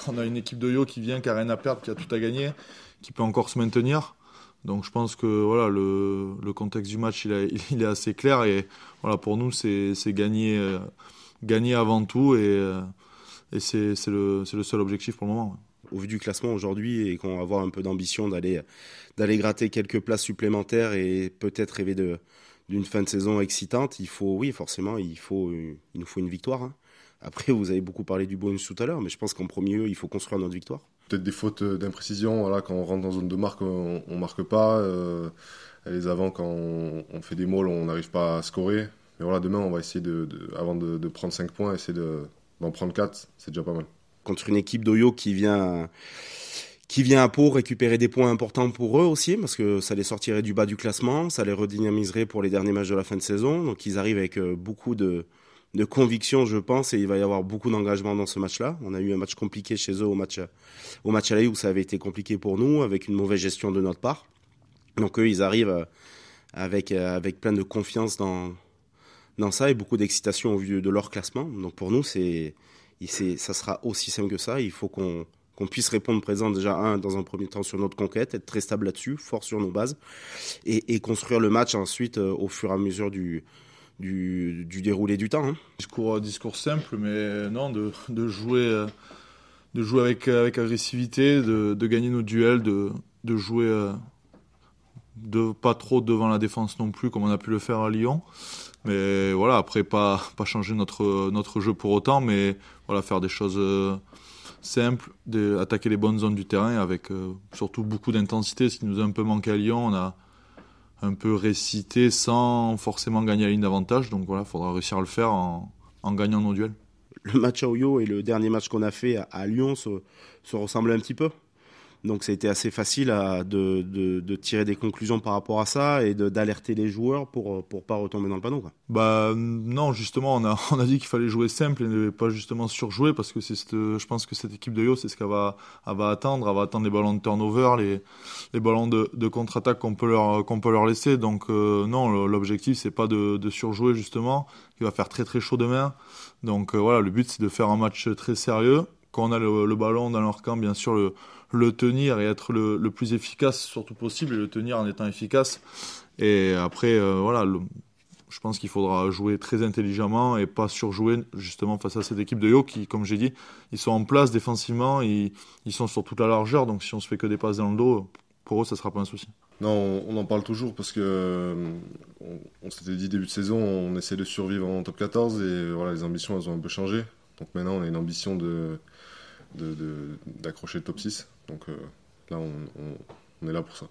On a une équipe de Yo qui vient, qui a rien à perdre, qui a tout à gagner, qui peut encore se maintenir. Donc je pense que voilà, le contexte du match il est assez clair et voilà, pour nous c'est gagner, gagner avant tout et c'est le seul objectif pour le moment. Au vu du classement aujourd'hui et qu'on va avoir un peu d'ambition d'aller gratter quelques places supplémentaires et peut-être rêver d'une fin de saison excitante, il nous faut une victoire. Hein. Après, vous avez beaucoup parlé du bonus tout à l'heure, mais je pense qu'en premier lieu, il faut construire notre victoire. Peut-être des fautes d'imprécision, voilà, quand on rentre dans zone de marque, on marque pas. Les avants, quand on fait des mauls, on n'arrive pas à scorer. Mais voilà, demain, on va essayer, avant de prendre 5 points, essayer d'en prendre 4, c'est déjà pas mal. Contre une équipe d'Oyo qui vient à Pau récupérer des points importants pour eux aussi, parce que ça les sortirait du bas du classement, ça les redynamiserait pour les derniers matchs de la fin de saison. Donc ils arrivent avec beaucoup de conviction, je pense, et il va y avoir beaucoup d'engagement dans ce match-là. On a eu un match compliqué chez eux au match aller où ça avait été compliqué pour nous, avec une mauvaise gestion de notre part. Donc eux, ils arrivent avec plein de confiance dans ça et beaucoup d'excitation au vu de leur classement. Donc pour nous, ça sera aussi simple que ça. Il faut qu'on puisse répondre présent déjà dans un premier temps sur notre conquête, être très stable là-dessus, fort sur nos bases, et construire le match ensuite au fur et à mesure du déroulé du temps. Hein. Discours simple, mais non, de jouer avec agressivité, de gagner nos duels, de jouer pas trop devant la défense non plus, comme on a pu le faire à Lyon. Mais voilà, après, pas changer notre jeu pour autant, mais voilà, faire des choses simples, attaquer les bonnes zones du terrain avec surtout beaucoup d'intensité. Ce qui nous a un peu manqué à Lyon, on a un peu récité sans forcément gagner la ligne d'avantage. Donc voilà, il faudra réussir à le faire en gagnant nos duels. Le match à Oyo et le dernier match qu'on a fait à Lyon se ressemblent un petit peu. Donc ça a été assez facile de tirer des conclusions par rapport à ça et d'alerter les joueurs pour pas retomber dans le panneau. Quoi. Bah non, justement, on a dit qu'il fallait jouer simple et ne pas justement surjouer parce que je pense que cette équipe de Yo, c'est ce qu'elle va attendre. Elle va attendre les ballons de turnover, les ballons de contre-attaque qu'on peut leur laisser. Donc non, l'objectif c'est pas de surjouer justement. Il va faire très très chaud demain. Donc voilà, le but c'est de faire un match très sérieux. Quand on a le ballon dans leur camp, bien sûr, le tenir et être le plus efficace surtout possible et le tenir en étant efficace. Et après, voilà, je pense qu'il faudra jouer très intelligemment et pas surjouer justement face à cette équipe de Yo qui, comme j'ai dit, ils sont en place défensivement, ils sont sur toute la largeur, donc si on se fait que des passes dans le dos, pour eux, ça sera pas un souci. Non, on en parle toujours parce que on s'était dit début de saison, on essaie de survivre en top 14 et voilà, les ambitions elles ont un peu changé. Donc maintenant, on a une ambition d'accrocher le top 6. Donc là, on est là pour ça.